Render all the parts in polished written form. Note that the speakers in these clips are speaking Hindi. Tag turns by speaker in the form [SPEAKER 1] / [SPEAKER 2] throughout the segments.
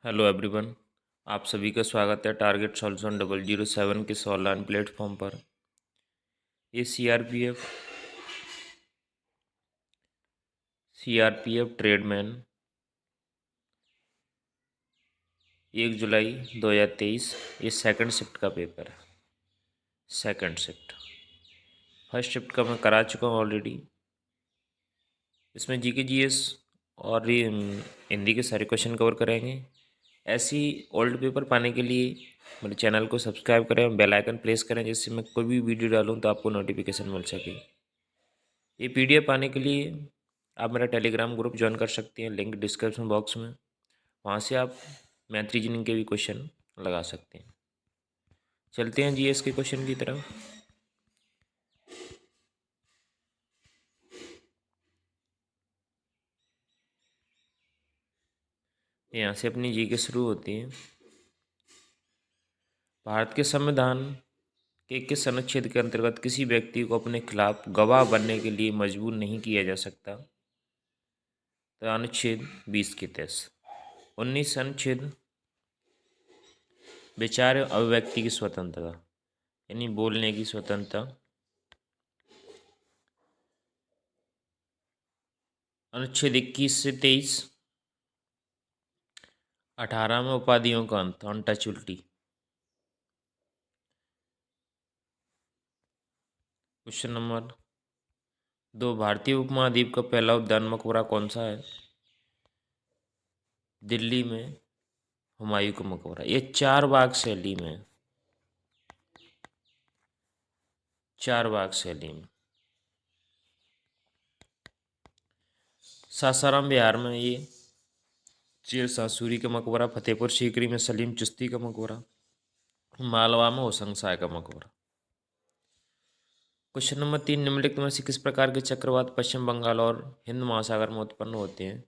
[SPEAKER 1] Hello everyone. आप सभी का स्वागत है टारगेट सॉल्यूशन 007 के इस ऑनलाइन प्लेटफॉर्म पर। ये सीआरपीएफ ट्रेडमैन 1 जुलाई 2023 ये सेकंड शिफ्ट का पेपर है। सेकंड शिफ्ट, फर्स्ट शिफ्ट का मैं करा चुका हूँ ऑलरेडी। इसमें जीके जीएस और हिंदी के सारे क्वेश्चन कवर करेंगे। ऐसी ओल्ड पेपर पाने के लिए मेरे चैनल को सब्सक्राइब करें, बेल आइकन प्रेस करें, जिससे मैं कोई भी वीडियो डालूँ तो आपको नोटिफिकेशन मिल सके। ये पीडीएफ पाने के लिए आप मेरा टेलीग्राम ग्रुप ज्वाइन कर सकते हैं, लिंक डिस्क्रिप्शन बॉक्स में। वहाँ से आप मैथ रीजनिंग के भी क्वेश्चन लगा सकते हैं। चलते हैं जीएस के क्वेश्चन की तरफ। यहाँ से अपनी जीके शुरू होती है। भारत के संविधान के किस अनुच्छेद के अंतर्गत किसी व्यक्ति को अपने खिलाफ गवाह बनने के लिए मजबूर नहीं किया जा सकता? तो अनुच्छेद 20 के तहत। 19 अनुच्छेद विचार एवं अभिव्यक्ति की स्वतंत्रता यानी बोलने की स्वतंत्रता। अनुच्छेद 21 से 23 18 में उपाधियों का अंत, अनटचबिलिटी। क्वेश्चन नंबर 2, भारतीय उपमहाद्वीप का पहला उद्यान मकबरा कौन सा है? दिल्ली में हुमायूं का मकबरा। ये चार बाग शैली में, चार बाग शैली में। सासाराम बिहार में ये शेरशाह सूरी का मकबरा। फतेहपुर सीकरी में सलीम चिश्ती का मकबरा। मालवा में होशंग शाह का मकबरा। क्वेश्चन नंबर 3, निम्नलिखित में से किस प्रकार के चक्रवात पश्चिम बंगाल और हिंद महासागर में उत्पन्न होते हैं?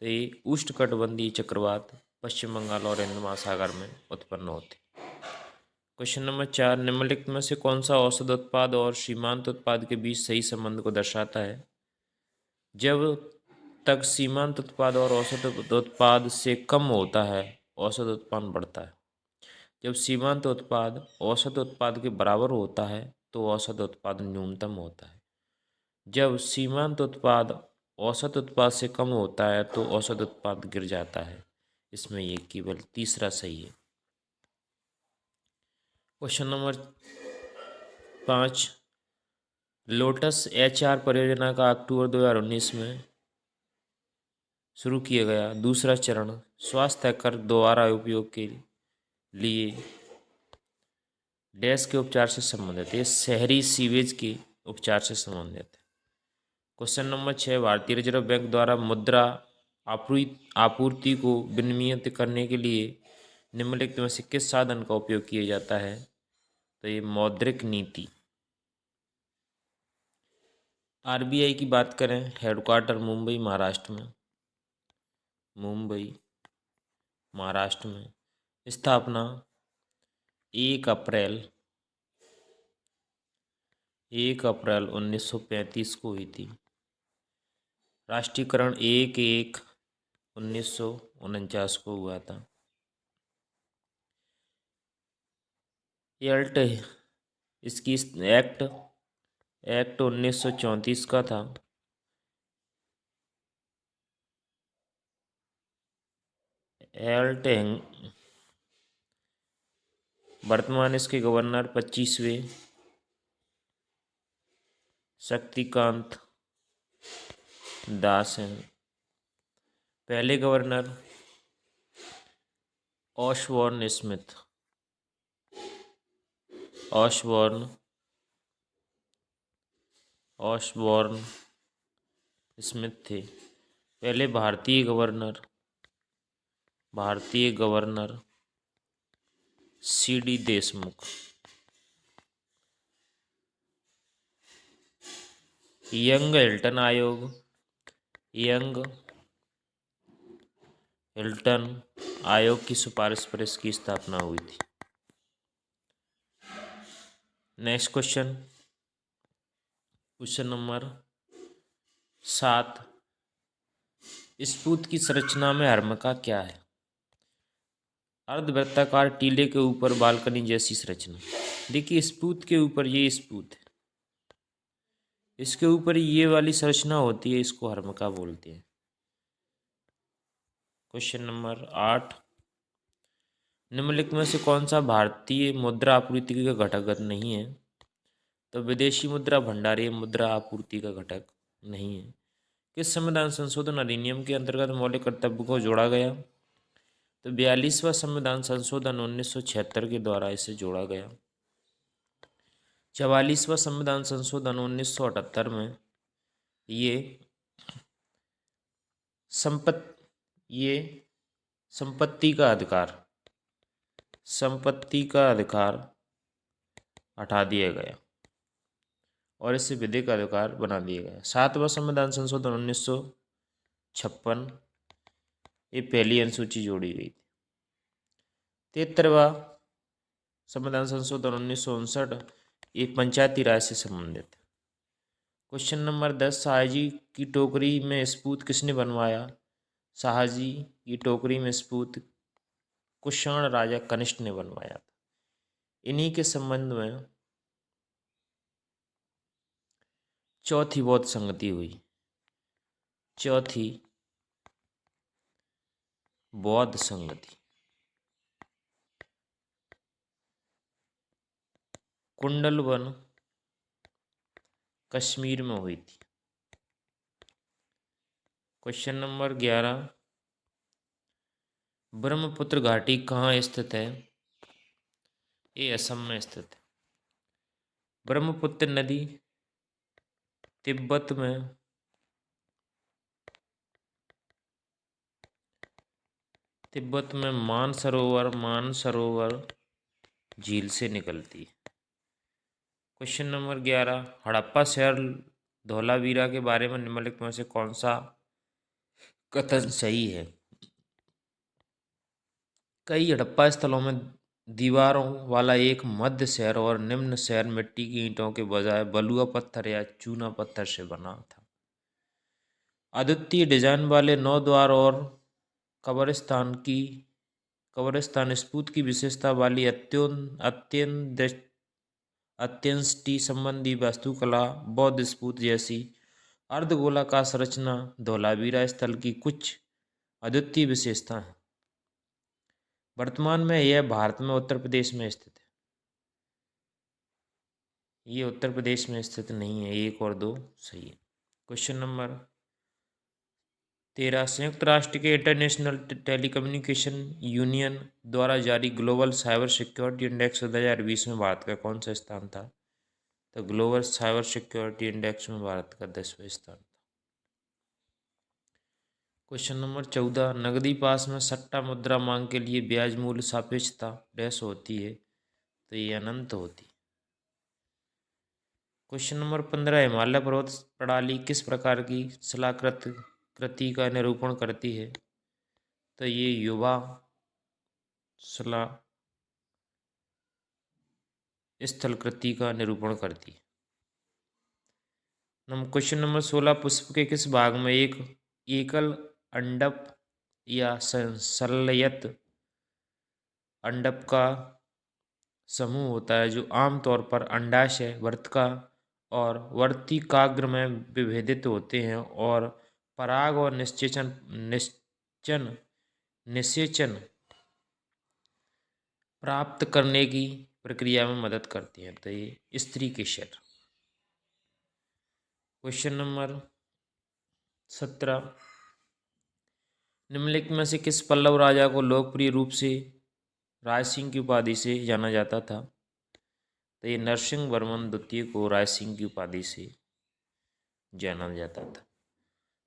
[SPEAKER 1] तो ये उष्णकटिबंधीय चक्रवात पश्चिम बंगाल और हिंद महासागर में उत्पन्न होते हैं। क्वेश्चन नंबर 4, निम्नलिखित में से कौन सा औसत उत्पाद और सीमांत उत्पाद के बीच सही संबंध को दर्शाता है? जब तक सीमांत उत्पाद और औसत उत्पाद से कम होता है, औसत उत्पाद बढ़ता है। जब सीमांत उत्पाद औसत उत्पाद के बराबर होता है तो औसत उत्पाद न्यूनतम होता है। जब सीमांत उत्पाद औसत उत्पाद से कम होता है तो औसत उत्पाद गिर जाता है। इसमें ये केवल तीसरा सही है। क्वेश्चन नंबर 5, लोटस HR परियोजना का अक्टूबर 2019 में शुरू किया गया दूसरा चरण स्वास्थ्य कर दोबारा उपयोग के लिए डैश के उपचार से संबंधित है। शहरी सीवेज के उपचार से संबंधित है। क्वेश्चन नंबर 6, भारतीय रिजर्व बैंक द्वारा मुद्रा आपूर्ति को विनियमित करने के लिए निम्नलिखित में से किस साधन का उपयोग किया जाता है? तो ये मौद्रिक नीति। आरबीआई की बात करें, हेडक्वार्टर मुंबई महाराष्ट्र में। मुंबई महाराष्ट्र में। स्थापना 1 अप्रैल 1935 को हुई थी। राष्ट्रीयकरण 1/1/1949 को हुआ था। एल्ट इसकी एक्ट 1934 का था। एल्ट वर्तमान इसके गवर्नर 25वें शक्तिकांत दास हैं। पहले गवर्नर ऑशबॉर्न स्मिथ थे। पहले भारतीय governor CD Deshmukh. Young Hilton आयोग की सिफारिश पर इसकी स्थापना हुई थी। नेक्स्ट क्वेश्चन नंबर 7, स्पूत की संरचना में हर्मिका क्या है? अर्धवृत्ताकार टीले के ऊपर बालकनी जैसी संरचना। देखिए स्पूत के ऊपर, ये स्पूत है, इसके ऊपर ये वाली संरचना होती है, इसको हर्मिका बोलते हैं। क्वेश्चन नंबर 8, निम्नलिखित में से कौन सा भारतीय मुद्रा आपूर्ति का घटक नहीं है? तो विदेशी मुद्रा भंडारीय मुद्रा आपूर्ति का घटक नहीं है। किस संविधान संशोधन अधिनियम के अंतर्गत मौलिक कर्तव्य को जोड़ा गया? तो 42वां संविधान संशोधन 1976 के द्वारा इसे जोड़ा गया। 44वां संविधान संशोधन 1978 में ये संपत्ति का अधिकार हटा दिया गया और इसे विधिक अधिकार बना दिया गया। 7वां संविधान संशोधन 1956, ये पहली अनुसूची जोड़ी गई थी। 73वां संविधान संशोधन 1959, ये पंचायती राज से संबंधित है। क्वेश्चन नंबर 10, शाहजी की टोकरी में स्पूत किसने बनवाया? शाहजी की टोकरी में स्पूत कुषाण राजा कनिष्ठ ने बनवाया था। इन्हीं के संबंध में चौथी बौद्ध संगति हुई। चौथी बौद्ध संगति कुंडलवन कश्मीर में हुई थी। क्वेश्चन नंबर 11, ब्रह्मपुत्र घाटी कहाँ स्थित है? ये असम में स्थित है। ब्रह्मपुत्र नदी तिब्बत में मानसरोवर झील से निकलती है। क्वेश्चन नंबर 11, हड़प्पा शहर धोलावीरा के बारे में निम्नलिखित में से कौन सा कथन सही है? कई हड़प्पा स्थलों में दीवारों वाला एक मध्य शहर और निम्न शहर मिट्टी की ईंटों के बजाय बलुआ पत्थर या चूना पत्थर से बना था। अद्वितीय डिजाइन वाले 9 द्वार और कब्रिस्तान स्पूत की विशेषता वाली अत्यंष्टि संबंधी वास्तुकला बौद्ध स्पूत जैसी अर्धगोलाकार संरचना धोलावीरा स्थल की कुछ अद्वितीय विशेषता है। वर्तमान में यह भारत में उत्तर प्रदेश में स्थित है। ये उत्तर प्रदेश में स्थित नहीं है। 1 और 2 सही है। क्वेश्चन नंबर 13, संयुक्त राष्ट्र के इंटरनेशनल टेलीकम्युनिकेशन यूनियन द्वारा जारी ग्लोबल साइबर सिक्योरिटी इंडेक्स 2020 में भारत का कौन सा स्थान था? तो ग्लोबल साइबर सिक्योरिटी इंडेक्स में भारत का 10वां स्थान था। क्वेश्चन नंबर 14, नगदी पास में सट्टा मुद्रा मांग के लिए ब्याज मूल्य सापेक्षता डैश होती है? तो ये अनंत होती है। क्वेश्चन नंबर 15, हिमालय पर्वत प्रणाली किस प्रकार की शिलाकृति का निरूपण करती है? तो ये युवा शिला स्थलकृति का निरूपण करती है। क्वेश्चन नंबर 16, पुष्प के किस भाग में एक एकल अंडप या संलयित अंडप का समूह होता है जो आमतौर पर अंडाशय, वर्तिका और वर्तिकाग्र में विभेदित होते हैं और पराग और निषेचन प्राप्त करने की प्रक्रिया में मदद करती हैं? तो ये स्त्री के शर। क्वेश्चन नंबर 17, निम्नलिखित में से किस पल्लव राजा को लोकप्रिय रूप से रायसिंह की उपाधि से जाना जाता था? तो ये नरसिंह वर्मन द्वितीय को रायसिंह की उपाधि से जाना जाता था।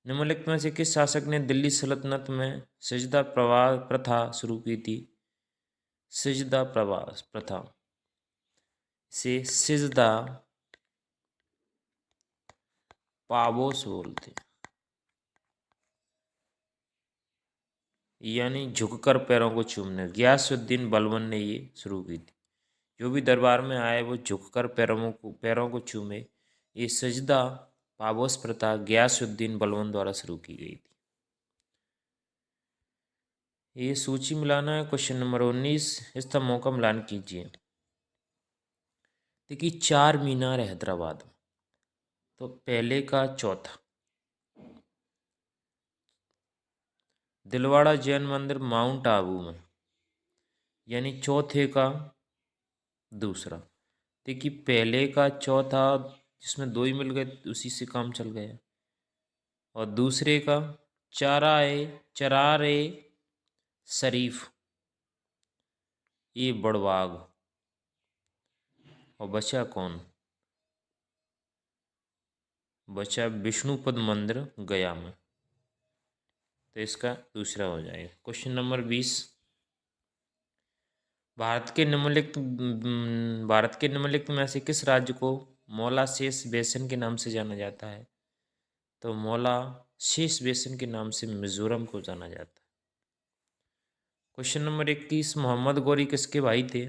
[SPEAKER 1] निम्नलिखित में से किस शासक ने दिल्ली सल्तनत में सिजदा प्रथा शुरू की थी? सिजदा प्रथा से सिजदा पाबोस बोलते हैं, यानी झुककर पैरों को चूमने। गयासुद्दीन बलबन ने ये शुरू की थी। जो भी दरबार में आए वो झुककर पैरों को चूमे। ये सजदा पाबोस प्रथा गयासुद्दीन बलबन द्वारा शुरू की गई थी। ये सूची मिलाना है। क्वेश्चन नंबर 19, स्तंभों का मिलान कीजिए। देखिए 4 मीनार है हैदराबाद में, तो पहले का चौथा। दिलवाड़ा जैन मंदिर माउंट आबू में, यानी चौथे का दूसरा। देखिए पहले का चौथा, जिसमें दो ही मिल गए उसी से काम चल गया। और दूसरे का चरार ए शरीफ, ये बड़बाग। और बचा कौन? बचा विष्णुपद मंदिर गया में, तो इसका दूसरा हो जाएगा। क्वेश्चन नंबर 20, भारत के निम्नलिखित में से किस राज्य को मोलासेस बेसिन के नाम से जाना जाता है? तो मोलासेस बेसिन के नाम से मिजोरम को जाना जाता है। क्वेश्चन नंबर 21, मोहम्मद गौरी किसके भाई थे?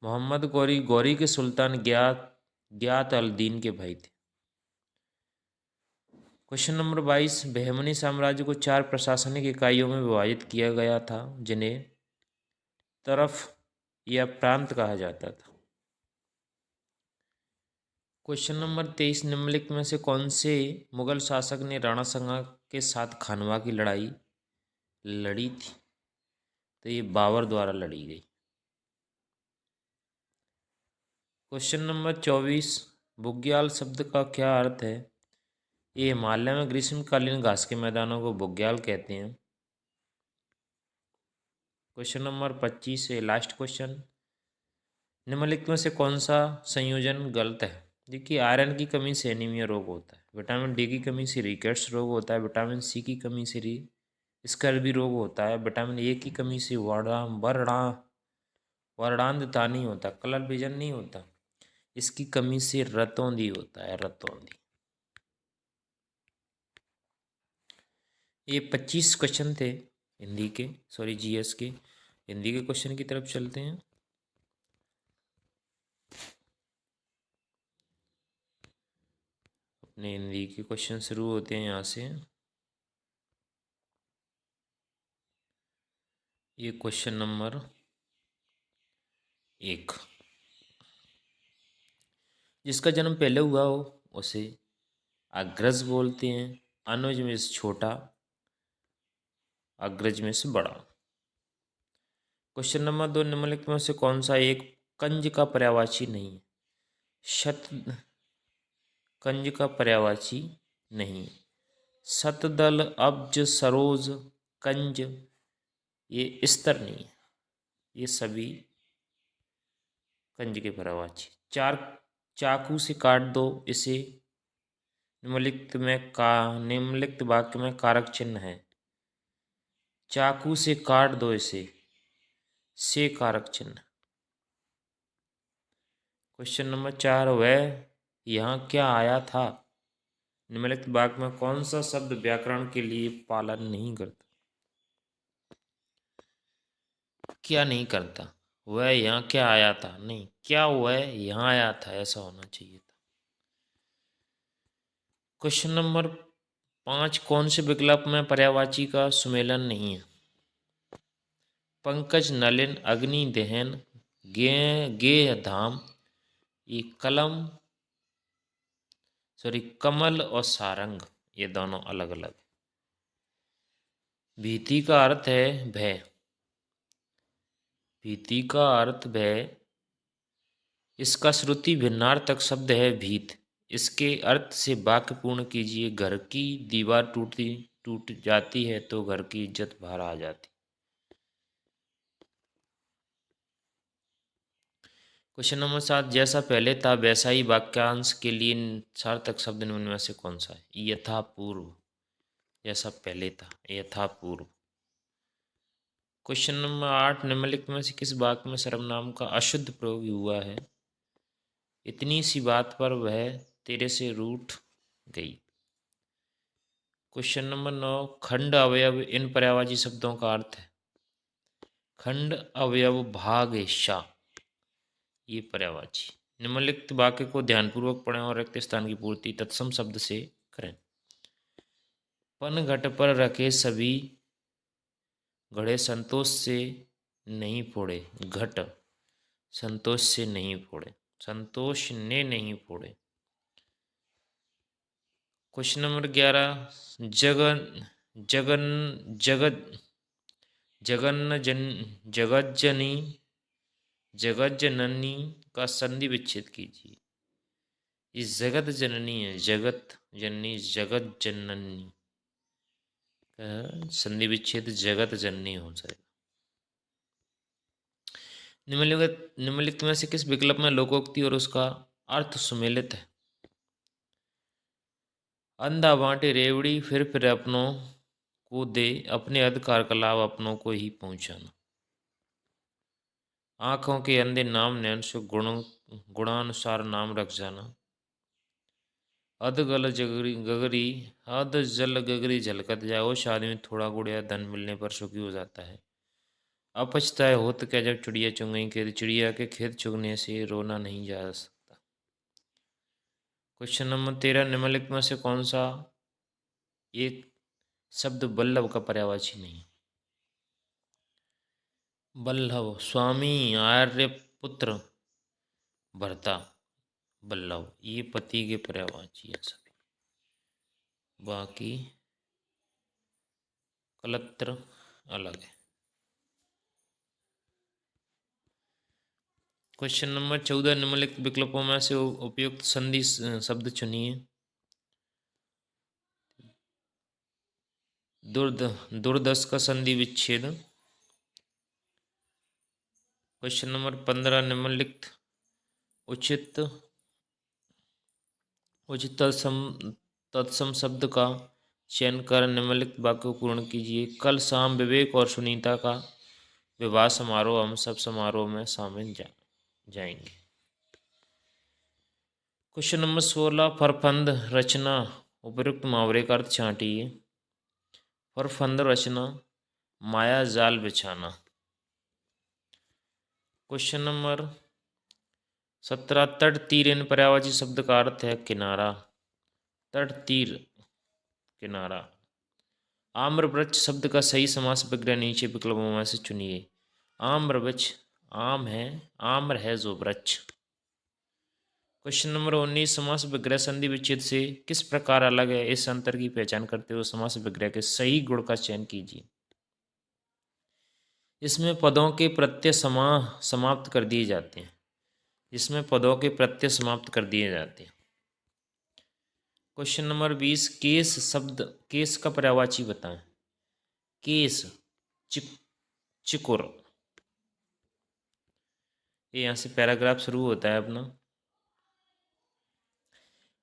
[SPEAKER 1] मोहम्मद गौरी गौरी के सुल्तान गियात अल दीन के भाई थे। क्वेश्चन नंबर 22, बहमनी साम्राज्य को 4 प्रशासनिक इकाइयों में विभाजित किया गया था, जिन्हें तरफ या प्रांत कहा जाता था। क्वेश्चन नंबर 23, निम्नलिखित में से कौन से मुगल शासक ने राणा सांगा के साथ खानवा की लड़ाई लड़ी थी? तो ये बाबर द्वारा लड़ी गई। क्वेश्चन नंबर 24, बुग्याल शब्द का क्या अर्थ है? ये हिमालय में ग्रीष्मकालीन घास के मैदानों को बुग्याल कहते हैं। क्वेश्चन नंबर 25 है लास्ट क्वेश्चन, निम्नलिखित में से कौन सा संयोजन गलत है? देखिए आयरन की कमी से एनीमिया रोग होता है, विटामिन डी की कमी से रिकेट्स रोग होता है, विटामिन सी की कमी से स्कर्वी रोग होता है, विटामिन ए की कमी से वर्णांधता नहीं होता, कलर विजन नहीं होता, इसकी कमी से रतौंधी होता है, रतौंधी। ये 25 क्वेश्चन थे हिंदी के, सॉरी जीएस के। हिंदी के क्वेश्चन की तरफ चलते हैं। अपने हिंदी के क्वेश्चन शुरू होते हैं यहाँ से। ये क्वेश्चन नंबर 1, जिसका जन्म पहले हुआ हो उसे अग्रज बोलते हैं, अनुज में से छोटा, अग्रज में से बड़ा। क्वेश्चन नंबर 2, निम्नलिखित में से कौन सा एक कंज का पर्यायवाची नहीं है? शत कंज का पर्यायवाची नहीं। शतदल, अब्ज, सरोज, कंज, ये स्तर नहीं है, ये सभी कंज के पर्यायवाची। 4, चाकू से काट दो इसे, निम्नलिखित वाक्य में कारक चिन्ह है। चाकू से काट दो इसे, से कारक चिन्ह। क्वेश्चन नंबर 4, वह यहाँ क्या आया था? निम्नलिखित वाक्य में कौन सा शब्द व्याकरण के लिए पालन नहीं करता? क्या नहीं करता? वह यहाँ क्या आया था नहीं, क्या वह यहाँ आया था, ऐसा होना चाहिए था। क्वेश्चन नंबर 5, कौन से विकल्प में पर्यायवाची का सुमेलन नहीं है? पंकज, नलिन, अग्नि, दहन, गेह, धाम, ये कमल और सारंग, ये दोनों अलग अलग। भीति का अर्थ है भय, भीति का अर्थ भय। इसका श्रुति भिन्नार्थक शब्द है भीत। इसके अर्थ से वाक्य पूर्ण कीजिए। घर की दीवार टूट जाती है तो घर की इज्जत बाहर आ जाती। क्वेश्चन नंबर 7, जैसा पहले था वैसा ही वाक्यांश के लिए सार्थक शब्द निम्न में से कौन सा है? यथापूर्व, जैसा पहले था, यथापूर्व। क्वेश्चन नंबर 8, निम्नलिखित में से किस वाक्य में सर्वनाम का अशुद्ध प्रयोग हुआ है? इतनी सी बात पर वह तेरे से रूठ गई। क्वेश्चन नंबर 9, खंड अवयव इन पर्यायवाची शब्दों का अर्थ है। खंड अवयव भाग हिस्सा, ये पर्यायवाची। निम्नलिखित वाक्य को ध्यानपूर्वक पढ़ें और रिक्त स्थान की पूर्ति तत्सम शब्द से करें। पनघट पर रखे सभी घड़े संतोष से नहीं फोड़े, घट संतोष से नहीं फोड़े, संतोष ने नहीं फोड़े। क्वेश्चन नंबर 11, जगन जगन जगत जगन्न जन जगज्जनी जगज्जननी का संधि विच्छेद कीजिए। इस जगत जननी है, जगत जननी जगत जननी का संधि विच्छेद जगत जननी हो जाएगा। निम्नलिखित में से किस विकल्प में लोकोक्ति और उसका अर्थ सुमेलित है? अंधा बांटे रेवड़ी, फिर अपनों को दे, अपने अधिकार का लाभ अपनों को ही पहुंचाना। आंखों के अंधे नाम नैन से गुणानुसार नाम रख जाना। अध गल जगरी गगरी अध जल गगरी झलकत जाए, उस आदमी थोड़ा गुड़ या धन मिलने पर सुखी हो जाता है। अपछताए होत क्या जब चिड़िया चुग गई खेत, चिड़िया के खेत चुगने से रोना नहीं जा सकता। क्वेश्चन नंबर 13, निम्नलिखित में से कौन सा एक शब्द बल्लभ का पर्यायवाची नहीं? बल्लभ स्वामी, आर्यपुत्र, भर्ता, बल्लभ ये पति के पर्यायवाची है सभी, बाकी कलत्र अलग है। क्वेश्चन नंबर 14, निम्नलिखित विकल्पों में से उपयुक्त संधि शब्द चुनिए। दुर्दश का संधि विच्छेद। क्वेश्चन नंबर 15, निम्नलिखित उचित उचित तत्सम शब्द का चयन कर निम्नलिखित वाक्य को पूर्ण कीजिए। कल शाम विवेक और सुनीता का विवाह समारोह, हम सब समारोह में शामिल जाएंगे। क्वेश्चन नंबर 16, फरफंद रचना उपयुक्त मुहावरे का अर्थ छांटिए। फरफंद रचना माया जाल बिछाना। क्वेश्चन नंबर 17, तट तीर इन पर्यायवाची शब्द का अर्थ है किनारा। तट तीर किनारा। आम्र वृक्ष शब्द का सही समास विग्रह नीचे विकल्पों में से चुनिए। आम्र वृक्ष आम है, आम्र है जो वृक्ष। क्वेश्चन नंबर 19, समास विग्रह संधि विच्छेद से किस प्रकार अलग है, इस अंतर की पहचान करते हुए समास विग्रह के सही गुण का चयन कीजिए। इसमें पदों के प्रत्यय समाप्त कर दिए जाते हैं। इसमें पदों के प्रत्यय समाप्त कर दिए जाते हैं। क्वेश्चन नंबर 20, केस शब्द केस का पर्यायवाची बताएं। केस चिकुर। ये यहाँ से पैराग्राफ शुरू होता है अपना।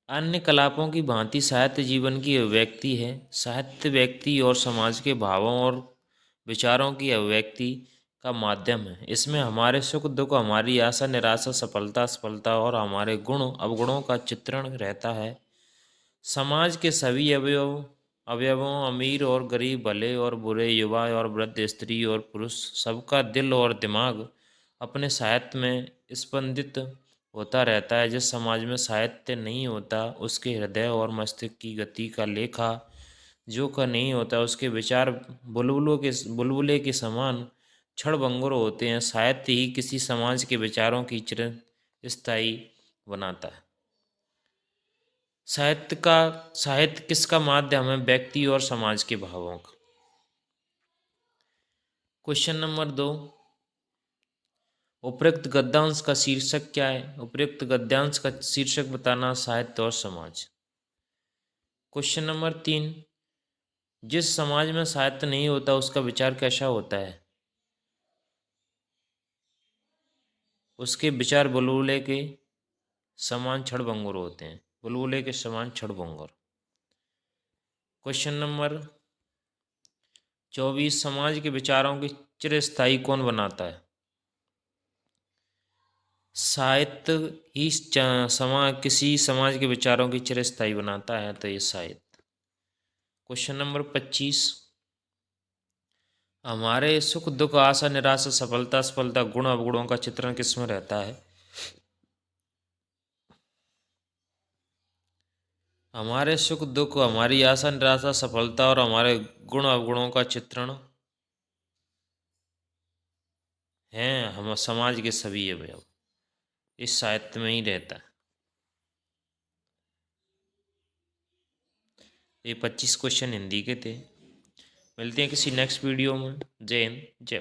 [SPEAKER 1] अन्य कलापों की भांति साहित्य जीवन की अभिव्यक्ति है। साहित्य व्यक्ति और समाज के भावों और विचारों की अभिव्यक्ति का माध्यम है। इसमें हमारे सुख दुख, हमारी आशा निराशा, सफलता असफलता और हमारे गुण अवगुणों का चित्रण रहता है। समाज के सभी अवयवों अमीर और गरीब, भले और बुरे, युवा और वृद्ध, स्त्री और पुरुष, सबका दिल और दिमाग अपने साहित्य में स्पंदित होता रहता है। जिस समाज में साहित्य नहीं होता उसके हृदय और मस्तिष्क की गति का लेखा जो का नहीं होता, उसके विचार बुलबुले के समान क्षणभंगुर होते हैं। साहित्य ही किसी समाज के विचारों की चिरस्थायी बनाता है। साहित्य किसका माध्यम है? व्यक्ति और समाज के भावों का। क्वेश्चन नंबर 2, उपयुक्त गद्यांश का शीर्षक क्या है? उपयुक्त गद्यांश का शीर्षक बताना, साहित्य और समाज। क्वेश्चन नंबर 3, जिस समाज में साहित्य नहीं होता उसका विचार कैसा होता है? उसके विचार बुलबुले के समान क्षणभंगुर होते हैं। बुलबुले के समान क्षणभंगुर। क्वेश्चन नंबर 24, समाज के विचारों की चिरस्थायी कौन बनाता है? साहित्य ही किसी समाज के विचारों की चिरस्थायी बनाता है, तो ये साहित्य। क्वेश्चन नंबर 25, हमारे सुख दुख, आशा निराशा, सफलता असफलता, गुण अवगुणों का चित्रण किसमें रहता है? हमारे सुख दुख, हमारी आशा निराशा, सफलता और हमारे गुण अवगुणों का चित्रण हैं हम समाज के सभी अवयव, इस साहित्य में ही रहता है। ये 25 क्वेश्चन हिंदी के थे। मिलते हैं किसी नेक्स्ट वीडियो में। जय हिंद, जय भारत।